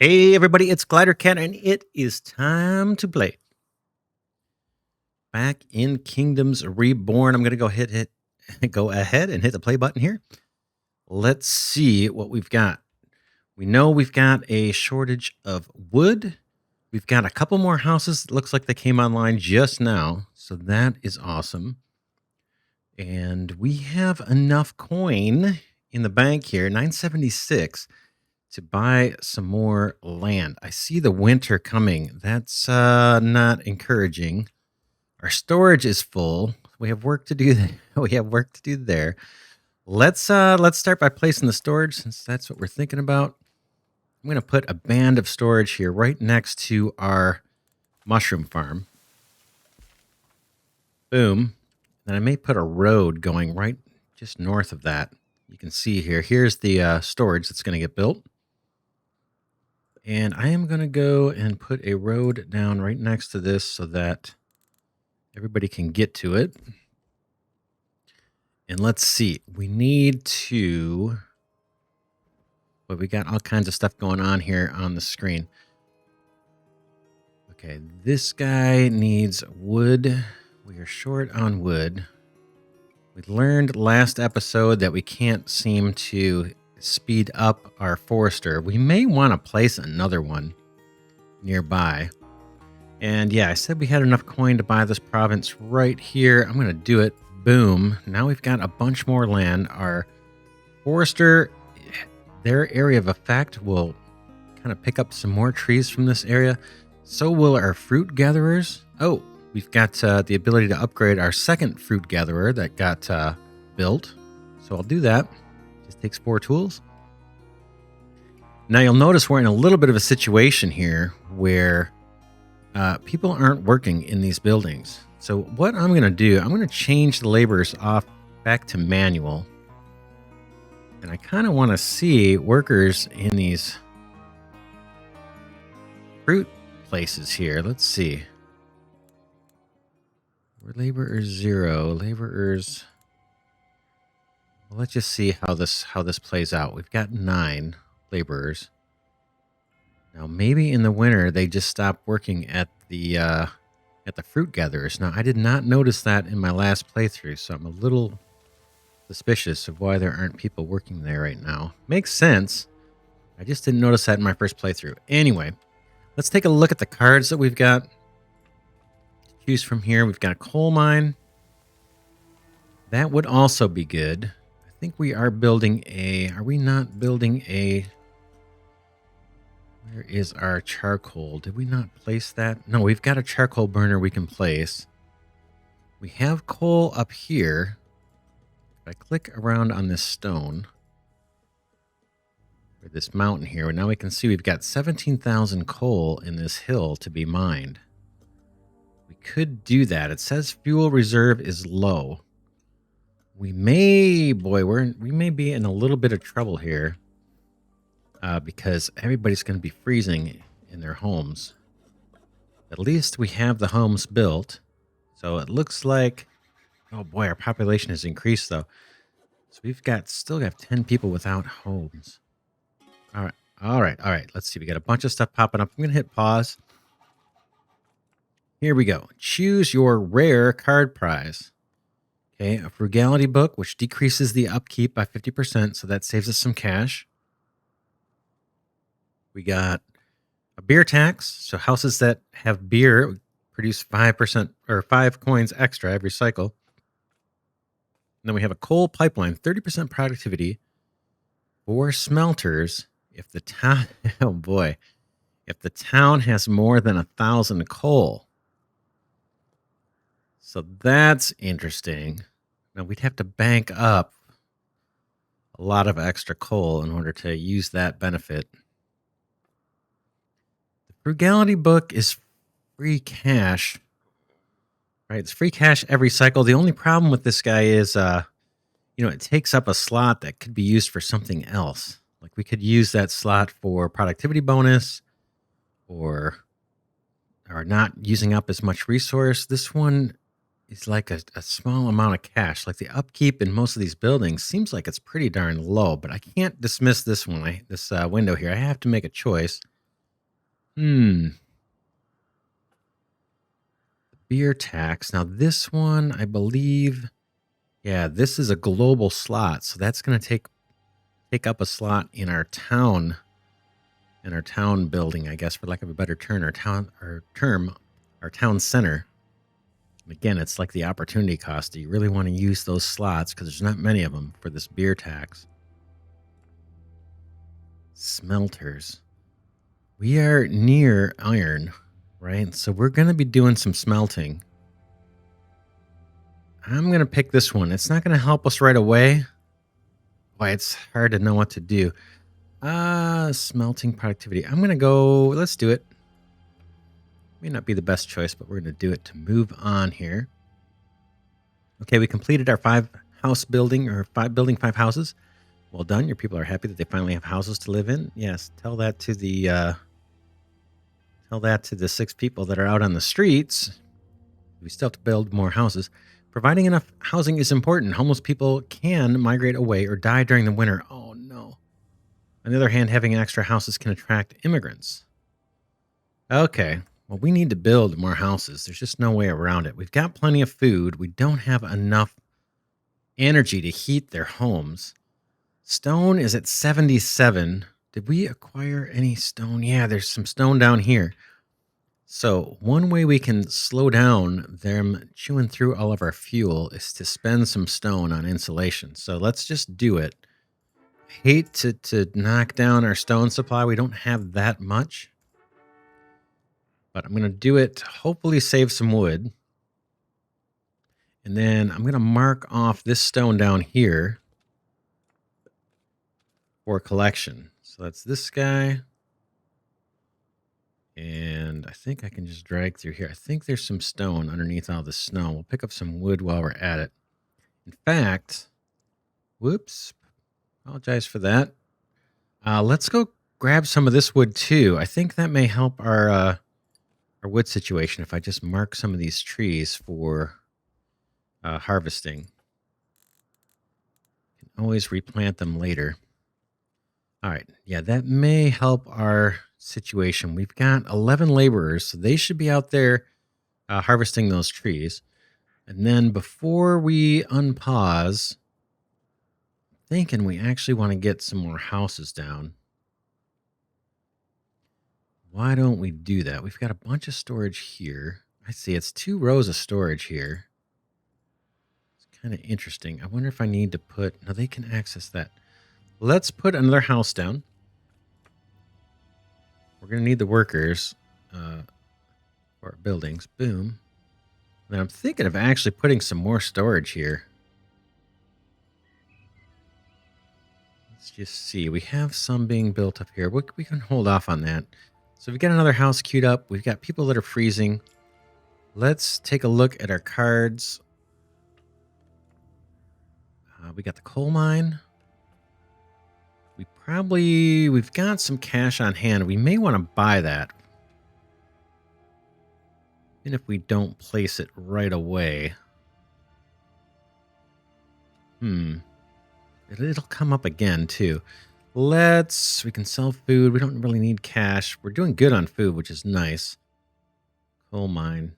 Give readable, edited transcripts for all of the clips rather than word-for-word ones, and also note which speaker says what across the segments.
Speaker 1: Hey everybody, it's Glidercat, and it is time to play. Back in Kingdoms Reborn. I'm gonna go ahead and hit the play button here. Let's see what we've got. We know we've got a shortage of wood. We've got a couple more houses. It looks like they came online just now, so that is awesome. And we have enough coin in the bank here, 976. To buy some more land. I see the winter coming. That's not encouraging. Our storage is full. We have work to do. We have work to do there. Let's start by placing the storage, since that's what we're thinking about. I'm going to put a band of storage here right next to our mushroom farm. Boom. Then I may put a road going right just north of that. You can see here. Here's the storage that's going to get built. And I am going to go and put a road down right next to this so that everybody can get to it. And let's see. We need to... Well, we got all kinds of stuff going on here on the screen. Okay, this guy needs wood. We are short on wood. We learned last episode that we can't seem to speed up our forester. We may want to place another one nearby. And yeah, I said we had enough coin to buy this province right here. I'm going to do it. Boom. Now we've got a bunch more land. Our forester, their area of effect will kind of pick up some more trees from this area. So will our fruit gatherers. Oh, we've got the ability to upgrade our second fruit gatherer that got built. So I'll do that. Just takes 4 tools. Now you'll notice we're in a little bit of a situation here where people aren't working in these buildings. So what I'm going to do, I'm going to change the laborers off back to manual. And I kind of want to see workers in these fruit places here. Let's see. We're laborers 0, laborers... Well, let's just see how this plays out. We've got 9 laborers. Now, maybe in the winter they just stop working at the fruit gatherers. Now, I did not notice that in my last playthrough, so I'm a little suspicious of why there aren't people working there right now. Makes sense. I just didn't notice that in my first playthrough. Anyway, let's take a look at the cards that we've got to choose from here. We've got a coal mine. That would also be good. I think we are building a... Are we not building a... Where is our charcoal? Did we not place that? No, we've got a charcoal burner we can place. We have coal up here. If I click around on this stone, or this mountain here, now we can see we've got 17,000 coal in this hill to be mined. We could do that. It says fuel reserve is low. We may, we may be in a little bit of trouble here because everybody's going to be freezing in their homes. At least we have the homes built. So it looks like, oh boy, our population has increased though. So we've still got 10 people without homes. All right. Let's see. We got a bunch of stuff popping up. I'm going to hit pause. Here we go. Choose your rare card prize. Okay, a Frugality Book, which decreases the upkeep by 50%, so that saves us some cash. We got a beer tax, so houses that have beer produce 5% or 5 coins extra every cycle. And then we have a coal pipeline, 30% productivity for smelters. If the town, oh boy, if the town has more than 1,000 coal. So that's interesting. Now we'd have to bank up a lot of extra coal in order to use that benefit. The Frugality Book is free cash. Right? It's free cash every cycle. The only problem with this guy is, it takes up a slot that could be used for something else. Like we could use that slot for productivity bonus or not using up as much resource. This one is like a small amount of cash. Like the upkeep in most of these buildings seems like it's pretty darn low, but I can't dismiss this one, this window here. I have to make a choice. Beer tax. Now this one, I believe, yeah, this is a global slot, so that's going to take up a slot in our town building, I guess, for lack of a better term, our town center. Again, it's like the opportunity cost. Do you really want to use those slots? Because there's not many of them for this beer tax. Smelters. We are near iron, right? So we're going to be doing some smelting. I'm going to pick this one. It's not going to help us right away. Why, it's hard to know what to do. Smelting productivity. I'm going to go, let's do it. May not be the best choice, but we're going to do it to move on here. Okay, we completed our 5-house building, or building 5 houses. Well done. Your people are happy that they finally have houses to live in. Yes, tell that to the 6 people that are out on the streets. We still have to build more houses. Providing enough housing is important. Homeless people can migrate away or die during the winter. Oh, no. On the other hand, having extra houses can attract immigrants. Okay. Well, we need to build more houses. There's just no way around it. We've got plenty of food. We don't have enough energy to heat their homes. Stone is at 77. Did we acquire any stone? Yeah, there's some stone down here. So one way we can slow down them chewing through all of our fuel is to spend some stone on insulation. So let's just do it. Hate to knock down our stone supply. We don't have that much. But I'm going to do it to hopefully save some wood. And then I'm going to mark off this stone down here for collection. So that's this guy. And I think I can just drag through here. I think there's some stone underneath all the snow. We'll pick up some wood while we're at it. In fact, whoops, apologize for that. Let's go grab some of this wood too. I think that may help our wood situation if I just mark some of these trees for harvesting. Can always replant them later. All right. Yeah, that may help our situation. We've got 11 laborers, so they should be out there harvesting those trees. And then before we unpause, I'm thinking we actually want to get some more houses down. Why don't we do that? We've got a bunch of storage here. I see it's 2 rows of storage here. It's kind of interesting. I wonder if I need to put... No, they can access that. Let's put another house down. We're going to need the workers for our buildings. Boom. And I'm thinking of actually putting some more storage here. Let's just see. We have some being built up here. We can hold off on that. So we've got another house queued up. We've got people that are freezing. Let's take a look at our cards. We got the coal mine. We've got some cash on hand. We may want to buy that. Even if we don't place it right away. It'll come up again too. We can sell food. We don't really need cash. We're doing good on food, which is nice. Coal mine.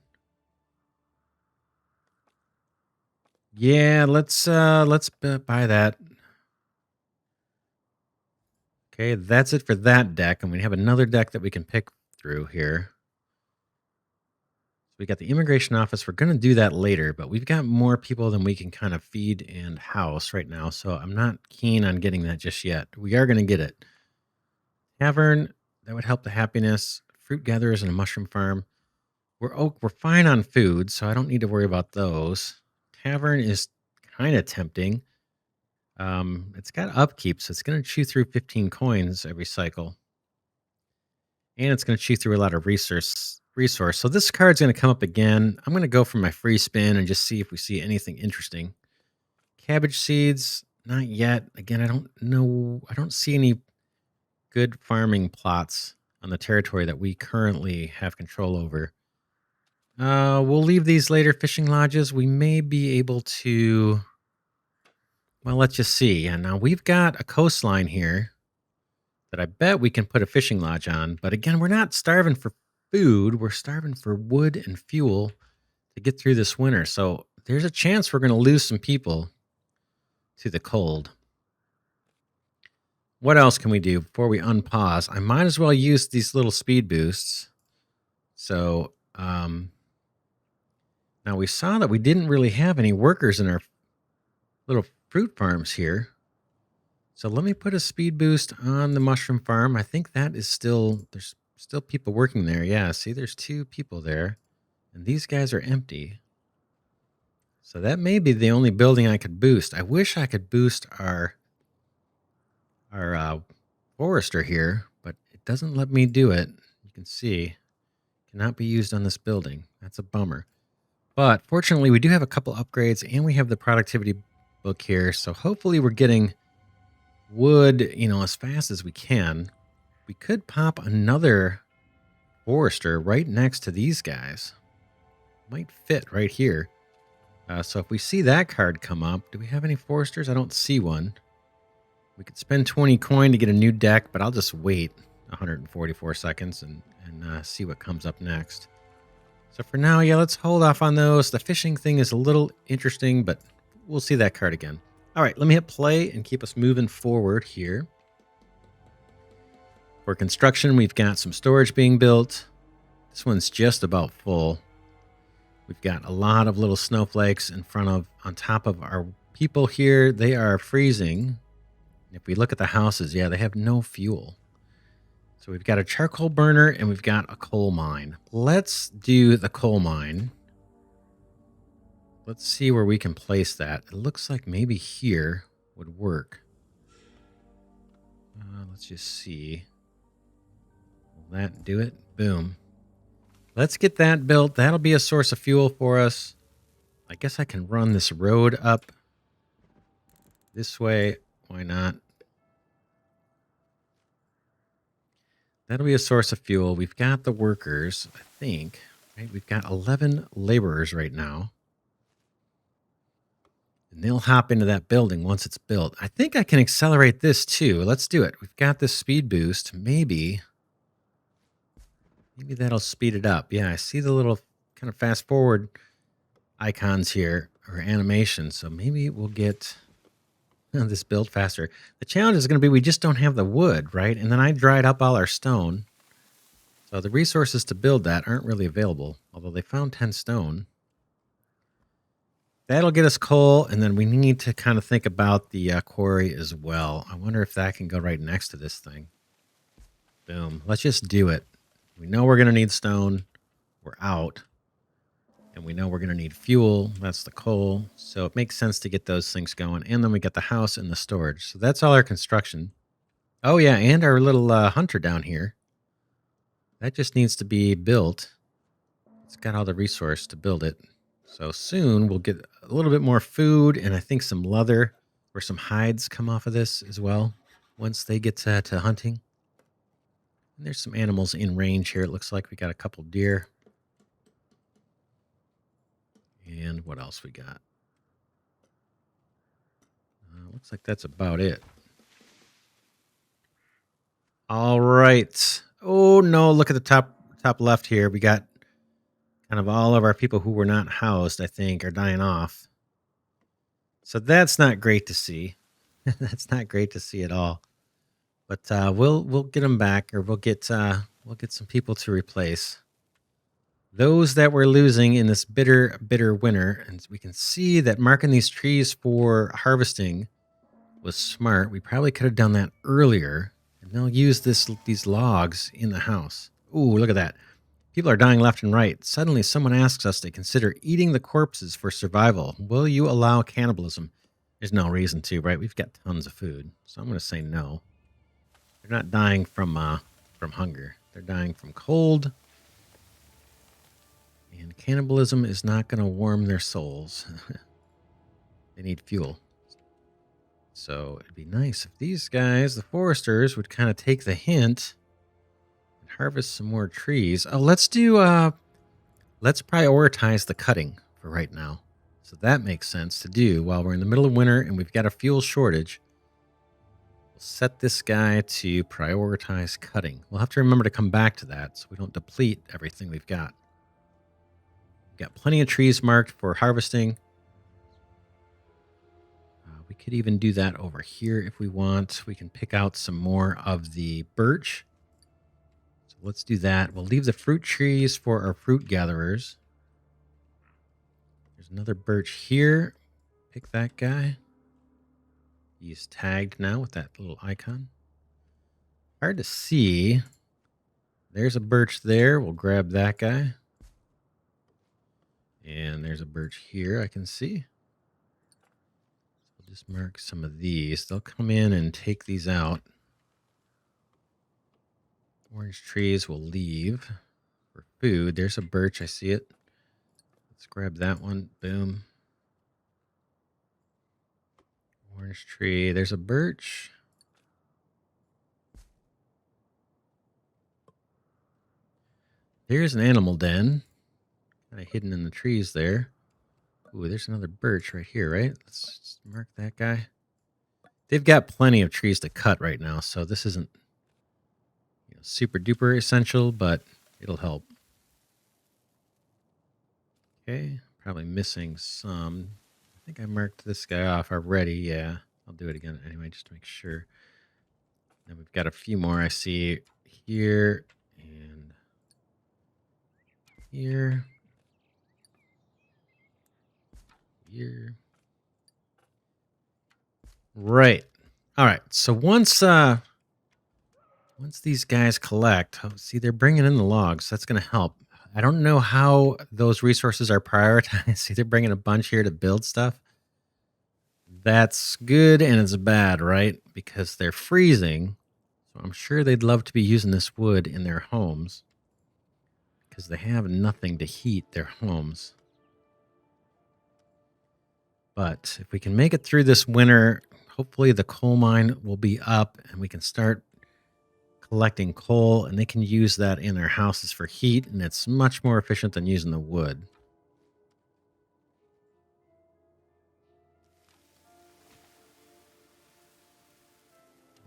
Speaker 1: Yeah, let's buy that. Okay, that's it for that deck, and we have another deck that we can pick through here. So we got the immigration office. We're going to do that later, but we've got more people than we can kind of feed and house right now, so I'm not keen on getting that just yet. We are going to get it. Tavern, that would help the happiness. Fruit gatherers and a mushroom farm. We're fine on food, so I don't need to worry about those. Tavern is kind of tempting. It's got upkeep, so it's going to chew through 15 coins every cycle. And it's going to chew through a lot of resource. So this card's going to come up again. I'm going to go for my free spin and just see if we see anything interesting. Cabbage seeds, not yet. Again, I don't know. I don't see any good farming plots on the territory that we currently have control over. We'll leave these later. Fishing lodges. We may be able to... Well, let's just see. And now we've got a coastline here But I bet we can put a fishing lodge on. But again, we're not starving for food. We're starving for wood and fuel to get through this winter. So there's a chance we're going to lose some people to the cold. What else can we do before we unpause? I might as well use these little speed boosts. So now we saw that we didn't really have any workers in our little fruit farms here. So let me put a speed boost on the mushroom farm. I think that is there's still people working there. Yeah, see, there's 2 people there. And these guys are empty. So that may be the only building I could boost. I wish I could boost our forester here, but it doesn't let me do it. You can see, cannot be used on this building. That's a bummer. But fortunately, we do have a couple upgrades, and we have the productivity book here. So hopefully we're getting wood, as fast as we can. We could pop another forester right next to these guys. Might fit right here. So if we see that card come up, do we have any foresters? I don't see one. We could spend 20 coin to get a new deck, but I'll just wait 144 seconds and see what comes up next. So for now, yeah, let's hold off on those. The fishing thing is a little interesting, but we'll see that card again. All right, let me hit play and keep us moving forward here. For construction, we've got some storage being built. This one's just about full. We've got a lot of little snowflakes on top of our people here. They are freezing. If we look at the houses, yeah, they have no fuel. So we've got a charcoal burner and we've got a coal mine. Let's do the coal mine. Let's see where we can place that. It looks like maybe here would work. Let's just see. Will that do it? Boom. Let's get that built. That'll be a source of fuel for us. I guess I can run this road up this way. Why not? That'll be a source of fuel. We've got the workers, I think. Right? We've got 11 laborers right now. And they'll hop into that building once it's built. I think I can accelerate this too. Let's do it. We've got this speed boost. Maybe that'll speed it up. Yeah, I see the little kind of fast forward icons here, or animations. So maybe we'll get this built faster. The challenge is going to be we just don't have the wood, right? And then I dried up all our stone. So the resources to build that aren't really available, although they found 10 stone. That'll get us coal, and then we need to kind of think about the quarry as well. I wonder if that can go right next to this thing. Boom. Let's just do it. We know we're going to need stone. We're out. And we know we're going to need fuel. That's the coal. So it makes sense to get those things going. And then we got the house and the storage. So that's all our construction. Oh, yeah, and our little hunter down here. That just needs to be built. It's got all the resource to build it. So soon we'll get a little bit more food and I think some leather or some hides come off of this as well once they get to hunting. And there's some animals in range here. It looks like we got a couple deer. And what else we got? Looks like that's about it. All right. Oh, no, look at the top left here. We got kind of all of our people who were not housed, I think, are dying off. So that's not great to see. That's not great to see at all. But we'll get them back, or we'll get some people to replace those that we're losing in this bitter winter. And we can see that marking these trees for harvesting was smart. We probably could have done that earlier. And they'll use these logs in the house. Ooh, look at that. People are dying left and right. Suddenly, someone asks us to consider eating the corpses for survival. Will you allow cannibalism? There's no reason to, right? We've got tons of food, so I'm going to say no. They're not dying from hunger. They're dying from cold. And cannibalism is not going to warm their souls. They need fuel. So it'd be nice if these guys, the foresters, would kind of take the hint harvest some more trees. Oh, let's prioritize the cutting for right now. So that makes sense to do while we're in the middle of winter and we've got a fuel shortage. We'll set this guy to prioritize cutting. We'll have to remember to come back to that so we don't deplete everything we've got. We've got plenty of trees marked for harvesting. We could even do that over here if we want. We can pick out some more of the birch. So let's do that. We'll leave the fruit trees for our fruit gatherers. There's another birch here. Pick that guy. He's tagged now with that little icon. Hard to see. There's a birch there. We'll grab that guy. And there's a birch here I can see. We'll just mark some of these. They'll come in and take these out. Orange trees will leave for food. There's a birch. I see it. Let's grab that one. Boom. Orange tree. There's a birch. There's an animal den. Kind of hidden in the trees there. Ooh, there's another birch right here, right? Let's just mark that guy. They've got plenty of trees to cut right now, so this isn't super duper essential, but it'll help. Okay, probably missing some. I think I marked this guy off already. Yeah, I'll do it again anyway, just to make sure. Then we've got a few more I see here and here. Here. Right. All right. So once these guys collect, see, they're bringing in the logs. That's going to help. I don't know how those resources are prioritized. See, they're bringing a bunch here to build stuff. That's good and it's bad, right? Because they're freezing. So I'm sure they'd love to be using this wood in their homes because they have nothing to heat their homes. But if we can make it through this winter, hopefully the coal mine will be up and we can start collecting coal and they can use that in their houses for heat, and it's much more efficient than using the wood.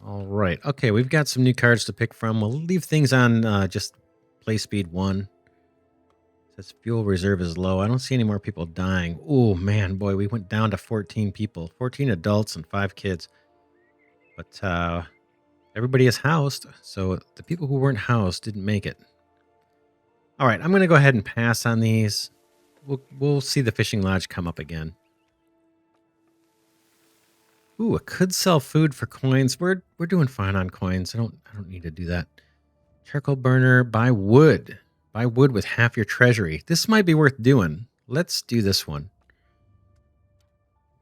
Speaker 1: All right. Okay, we've got some new cards to pick from. We'll leave things on just play speed 1. It says fuel reserve is low. I don't see any more people dying. Oh, man, boy, we went down to 14 people. 14 adults and 5 kids. But everybody is housed, so the people who weren't housed didn't make it. All right, I'm going to go ahead and pass on these. We'll see the fishing lodge come up again. Ooh, I could sell food for coins. We're doing fine on coins. I don't need to do that. Charcoal burner, buy wood. Buy wood with half your treasury. This might be worth doing. Let's do this one.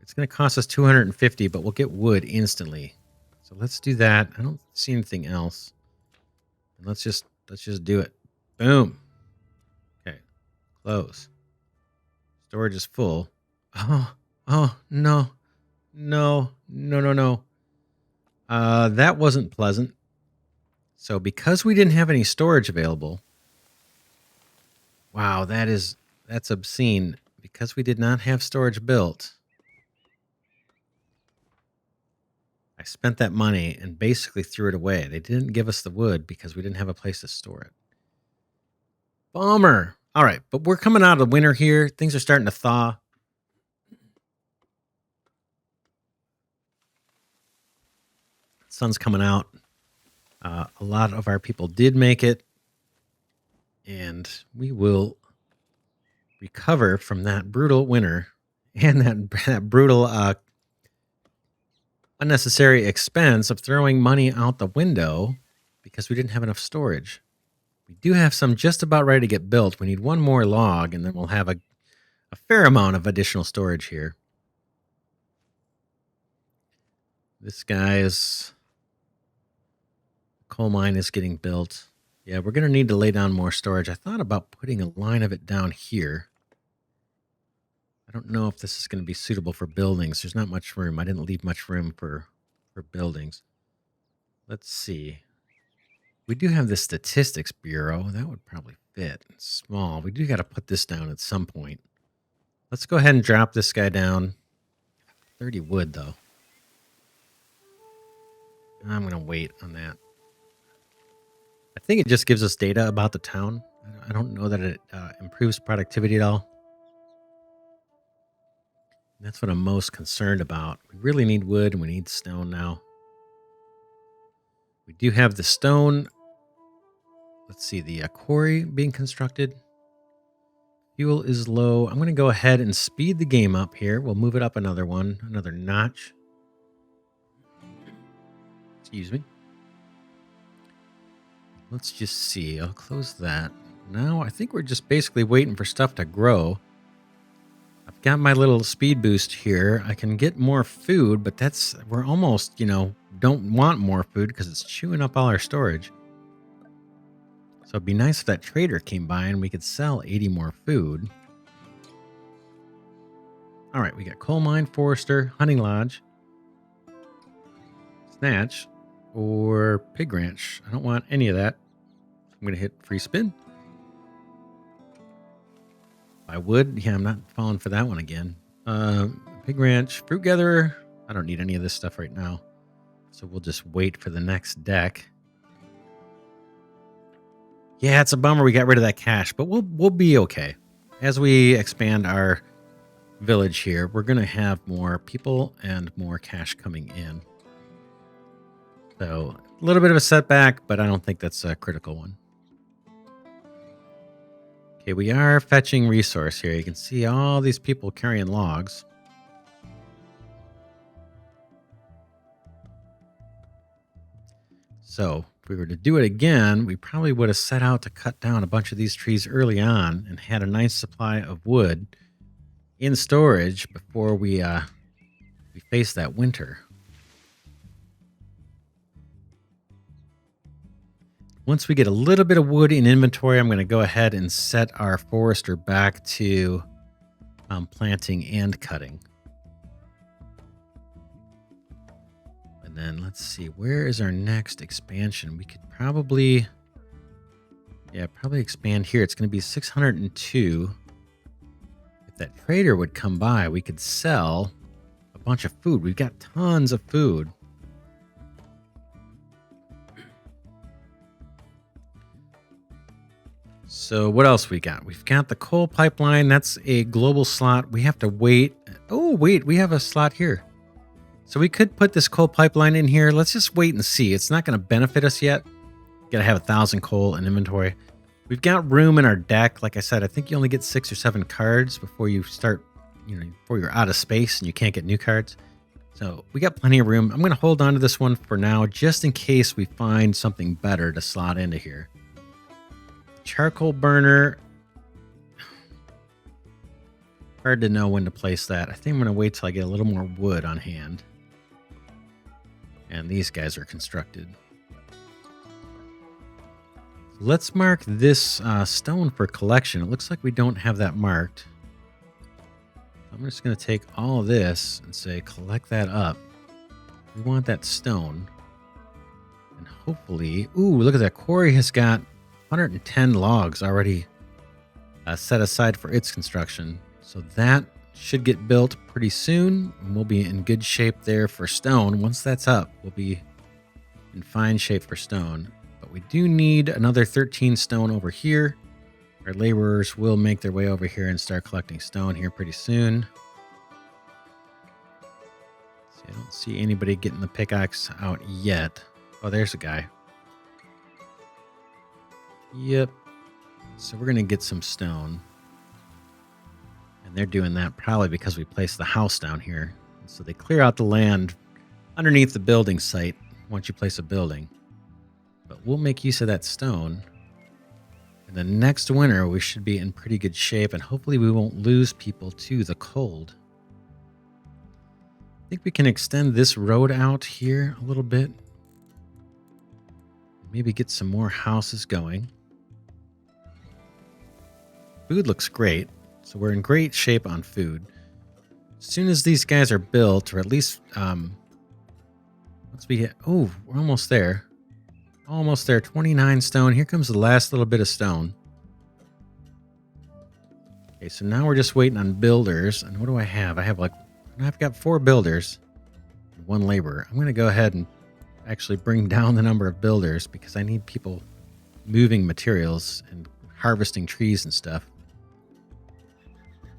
Speaker 1: It's going to cost us 250, but we'll get wood instantly. So let's do that. I don't see anything else. And let's just do it. Boom. Okay. Close. Storage is full. Oh, no. No. That wasn't pleasant. So because we didn't have any storage available, wow, that's obscene. Because we did not have storage built, I spent that money and basically threw it away. They didn't give us the wood because we didn't have a place to store it. Bummer. All right, but we're coming out of the winter here. Things are starting to thaw. Sun's coming out. A lot of our people did make it, and we will recover from that brutal winter and that brutal unnecessary expense of throwing money out the window because we didn't have enough storage. We do have some just about ready to get built. We need one more log, and then we'll have a fair amount of additional storage here. This guy's coal mine is getting built. Yeah, we're going to need to lay down more storage. I thought about putting a line of it down here. I don't know if this is going to be suitable for buildings. There's not much room. I didn't leave much room for buildings. Let's see. We do have the Statistics Bureau. That would probably fit. It's small. We do got to put this down at some point. Let's go ahead and drop this guy down. 30 wood, though. I'm going to wait on that. I think it just gives us data about the town. I don't know that it improves productivity at all. That's what I'm most concerned about. We really need wood and we need stone now. We do have the stone. Let's see, the quarry being constructed. Fuel is low. I'm going to go ahead and speed the game up here. We'll move it up another notch. Excuse me. Let's just see. I'll close that. Now I think we're just basically waiting for stuff to grow. I've got my little speed boost here. I can get more food, but we're almost, don't want more food because it's chewing up all our storage. So it'd be nice if that trader came by and we could sell 80 more food. All right, we got coal mine, forester, hunting lodge, snatch, or pig ranch. I don't want any of that. I'm going to hit free spin. I would. Yeah, I'm not falling for that one again. Pig ranch, fruit gatherer. I don't need any of this stuff right now. So we'll just wait for the next deck. Yeah, it's a bummer we got rid of that cash, but we'll be okay. As we expand our village here, we're going to have more people and more cash coming in. So a little bit of a setback, but I don't think that's a critical one. Okay, we are fetching resource here. You can see all these people carrying logs. So if we were to do it again, we probably would have set out to cut down a bunch of these trees early on and had a nice supply of wood in storage before we face that winter. Once we get a little bit of wood in inventory, I'm going to go ahead and set our forester back to planting and cutting. And then let's see, where is our next expansion? We could probably expand here. It's going to be 602. If that trader would come by, we could sell a bunch of food. We've got tons of food. So what else we got? We've got the coal pipeline. That's a global slot. We have to wait. Oh, wait, we have a slot here. So we could put this coal pipeline in here. Let's just wait and see. It's not going to benefit us yet. Got to have 1,000 coal in inventory. We've got room in our deck. Like I said, I think you only get 6 or 7 cards before you start, before you're out of space and you can't get new cards. So we got plenty of room. I'm going to hold on to this one for now, just in case we find something better to slot into here. Charcoal burner. Hard to know when to place that. I think I'm going to wait till I get a little more wood on hand. And these guys are constructed. Let's mark this stone for collection. It looks like we don't have that marked. I'm just going to take all of this and say collect that up. We want that stone. And hopefully... Ooh, look at that. Quarry has got 110 logs already set aside for its construction. So that should get built pretty soon. And we'll be in good shape there for stone. Once that's up, we'll be in fine shape for stone. But we do need another 13 stone over here. Our laborers will make their way over here and start collecting stone here pretty soon. See, I don't see anybody getting the pickaxe out yet. Oh, there's a guy. Yep. So we're going to get some stone. And they're doing that probably because we placed the house down here. So they clear out the land underneath the building site once you place a building. But we'll make use of that stone. And then next winter, we should be in pretty good shape. And hopefully we won't lose people to the cold. I think we can extend this road out here a little bit. Maybe get some more houses going. Food looks great. So we're in great shape on food. As soon as these guys are built, or at least once we hit... Oh, we're almost there. Almost there. 29 stone. Here comes the last little bit of stone. Okay, so now we're just waiting on builders. And what do I have? I've got 4 builders and 1 laborer. I'm going to go ahead and actually bring down the number of builders because I need people moving materials and harvesting trees and stuff.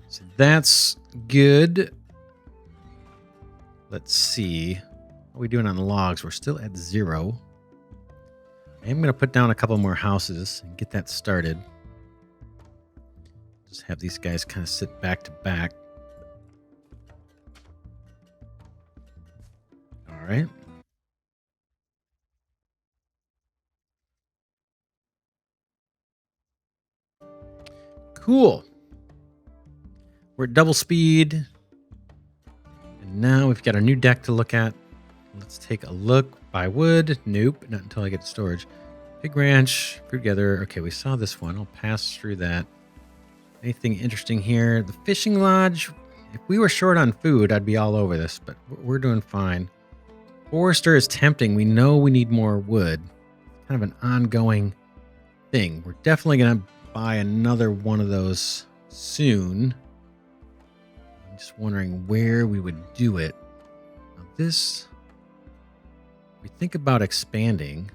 Speaker 1: So that's good. Let's see. What are we doing on the logs? We're still at 0. I am going to put down a couple more houses and get that started. Just have these guys kind of sit back to back. All right. Cool. We're at double speed. And now we've got a new deck to look at. Let's take a look. Buy wood. Nope, not until I get to storage. Pig ranch. Fruit gather. Okay, we saw this one. I'll pass through that. Anything interesting here? The fishing lodge. If we were short on food, I'd be all over this, but we're doing fine. Forester is tempting. We know we need more wood. Kind of an ongoing thing. We're definitely going to buy another one of those soon. I'm just wondering where we would do it. Now this, we think about expanding.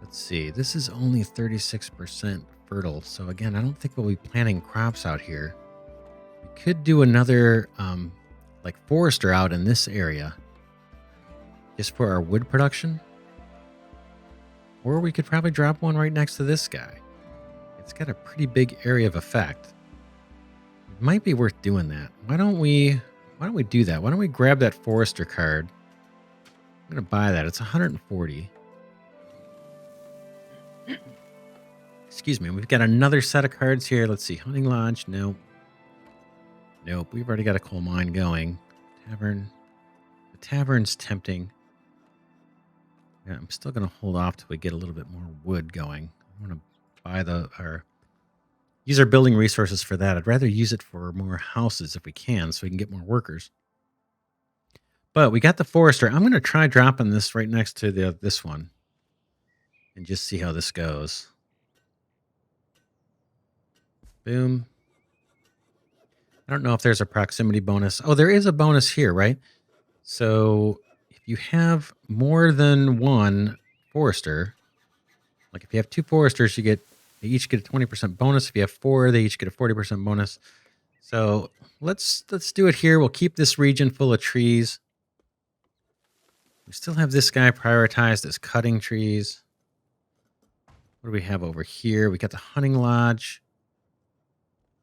Speaker 1: Let's see. This is only 36% fertile. So again, I don't think we'll be planting crops out here. We could do another like forester out in this area just for our wood production. Or we could probably drop one right next to this guy. It's got a pretty big area of effect. It might be worth doing that. Why don't we do that? Why don't we grab that forester card? I'm going to buy that. It's 140. Excuse me. We've got another set of cards here. Let's see. Hunting lodge. Nope. Nope. We've already got a coal mine going. Tavern. The tavern's tempting. Yeah, I'm still going to hold off till we get a little bit more wood going. I want to buy use our building resources for that. I'd rather use it for more houses if we can, so we can get more workers. But we got the forester. I'm going to try dropping this right next to this one and just see how this goes. Boom. I don't know if there's a proximity bonus. Oh, there is a bonus here, right? So if you have more than one forester, like if you have 2 foresters, they each get a 20% bonus. If you have 4, they each get a 40% bonus. So let's do it here. We'll keep this region full of trees. We still have this guy prioritized as cutting trees. What do we have over here? We got the hunting lodge.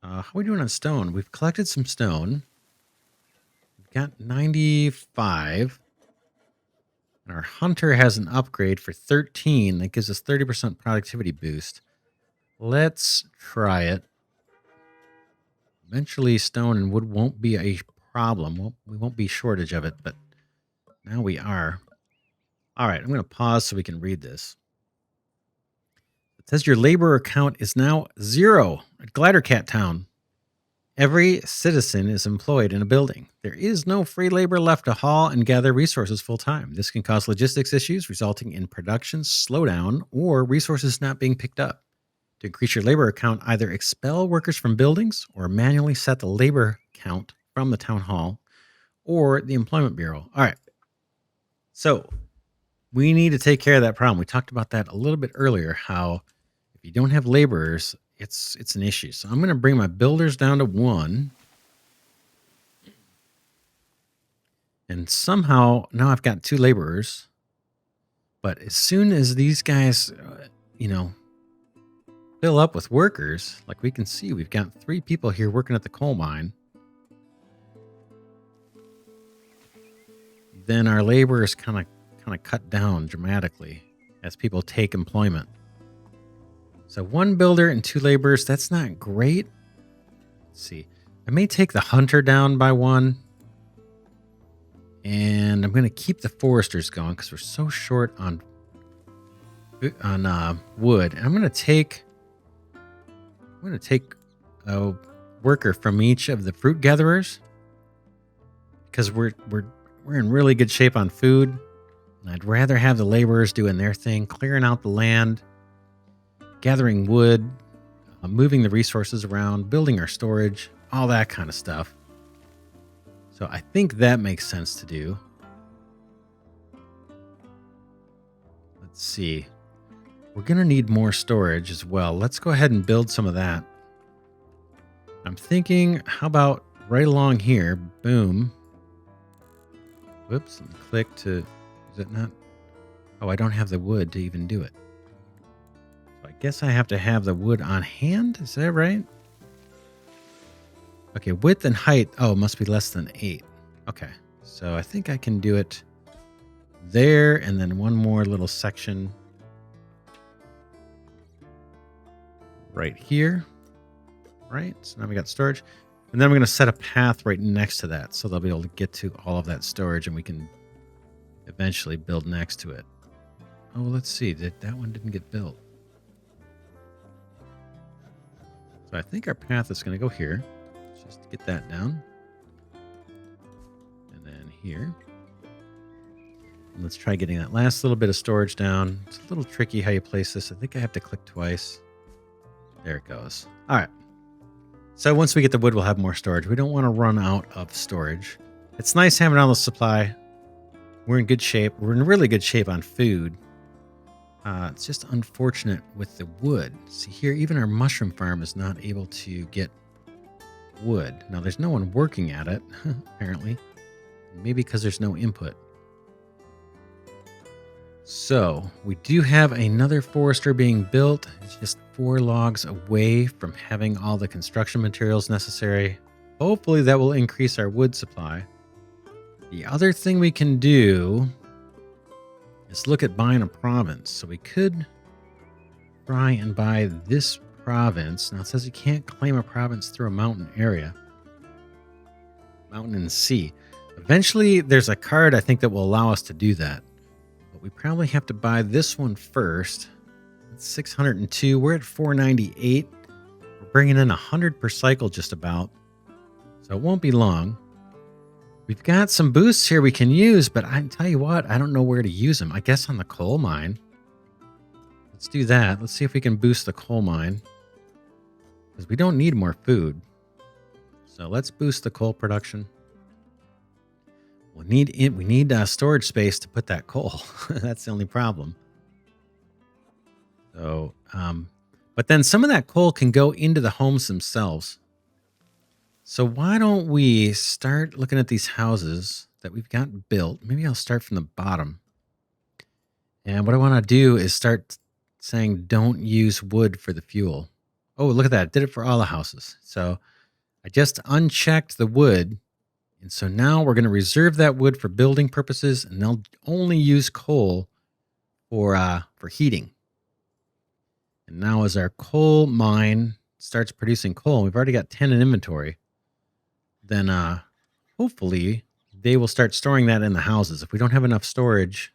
Speaker 1: How are we doing on stone? We've collected some stone. We've got 95. And our hunter has an upgrade for 13. That gives us 30% productivity boost. Let's try it. Eventually, stone and wood won't be a problem. We won't be shortage of it, but now we are. All right, I'm going to pause so we can read this. It says your laborer count is now 0 at Glidercat Town. Every citizen is employed in a building. There is no free labor left to haul and gather resources full time. This can cause logistics issues, resulting in production slowdown or resources not being picked up. To increase your labor count, either expel workers from buildings or manually set the labor count from the town hall or the employment bureau. All right. So we need to take care of that problem. We talked about that a little bit earlier, how if you don't have laborers, it's an issue. So I'm going to bring my builders down to 1. And somehow now I've got 2 laborers. But as soon as these guys, fill up with workers, like we can see, we've got 3 people here working at the coal mine. Then our labor is kind of cut down dramatically as people take employment. So 1 builder and 2 laborers, that's not great. Let's see. I may take the hunter down by 1. And I'm going to keep the foresters going because we're so short on wood. And I'm going to take a worker from each of the fruit gatherers because we're in really good shape on food. And I'd rather have the laborers doing their thing, clearing out the land, gathering wood, moving the resources around, building our storage, all that kind of stuff. So I think that makes sense to do. Let's see. We're going to need more storage as well. Let's go ahead and build some of that. I'm thinking, how about right along here? Boom. Whoops. And click to... Is it not? Oh, I don't have the wood to even do it. So I guess I have to have the wood on hand. Is that right? Okay, width and height. Oh, it must be less than 8. Okay, so I think I can do it there, and then one more little section right here. Right, so now we got storage. And then we're going to set a path right next to that, so they'll be able to get to all of that storage, and we can eventually build next to it. Oh, let's see. That one didn't get built. So I think our path is going to go here. Let's just get that down. And then here. And let's try getting that last little bit of storage down. It's a little tricky how you place this. I think I have to click twice. There it goes. All right. So once we get the wood, we'll have more storage. We don't want to run out of storage. It's nice having all the supply. We're in good shape. We're in really good shape on food. It's just unfortunate with the wood. See here, even our mushroom farm is not able to get wood. Now, there's no one working at it, apparently. Maybe because there's no input. So, we do have another forester being built. It's just 4 logs away from having all the construction materials necessary. Hopefully that will increase our wood supply. The other thing we can do is look at buying a province. So we could try and buy this province. Now it says you can't claim a province through a mountain area. Mountain and sea. Eventually there's a card I think that will allow us to do that. But we probably have to buy this one first. It's 602. We're at 498. We're bringing in 100 per cycle just about. So it won't be long. We've got some boosts here we can use, but I tell you what, I don't know where to use them. I guess on the coal mine. Let's do that. Let's see if we can boost the coal mine. Because we don't need more food. So let's boost the coal production. We need storage space to put that coal. That's the only problem. So, but then some of that coal can go into the homes themselves. So why don't we start looking at these houses that we've got built? Maybe I'll start from the bottom. And what I want to do is start saying don't use wood for the fuel. Oh, look at that. It did it for all the houses. So I just unchecked the wood. And so now we're going to reserve that wood for building purposes, and they'll only use coal for heating. And now as our coal mine starts producing coal, we've already got 10 in inventory, then hopefully they will start storing that in the houses. If we don't have enough storage,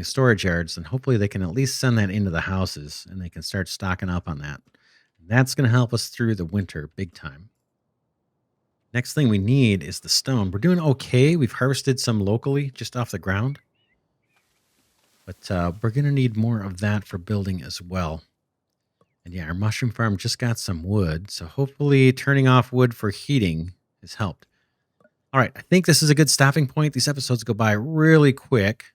Speaker 1: storage yards, then hopefully they can at least send that into the houses and they can start stocking up on that. That's going to help us through the winter big time. Next thing we need is the stone. We're doing okay. We've harvested some locally just off the ground. But we're going to need more of that for building as well. And yeah, our mushroom farm just got some wood. So hopefully turning off wood for heating has helped. All right, I think this is a good stopping point. These episodes go by really quick.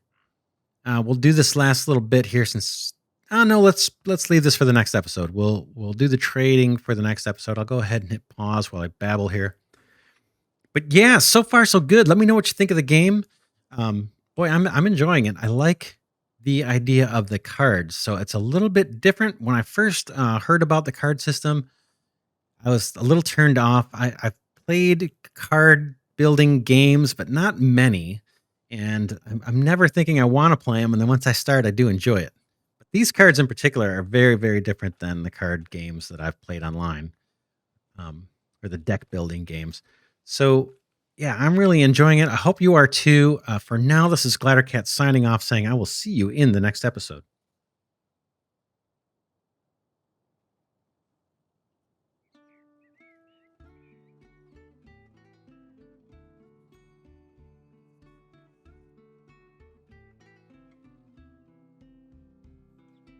Speaker 1: We'll do this last little bit here since... Oh, no, let's leave this for the next episode. We'll do the trading for the next episode. I'll go ahead and hit pause while I babble here. But yeah, so far so good. Let me know what you think of the game. Boy, I'm enjoying it. I like the idea of the cards. So it's a little bit different. When I first heard about the card system, I was a little turned off. I've played card building games, but not many. And I'm never thinking I want to play them. And then once I start, I do enjoy it. But these cards in particular are very, very different than the card games that I've played online, or the deck building games. So yeah, I'm really enjoying it. I hope you are too. For now, this is Glidercat signing off saying I will see you in the next episode.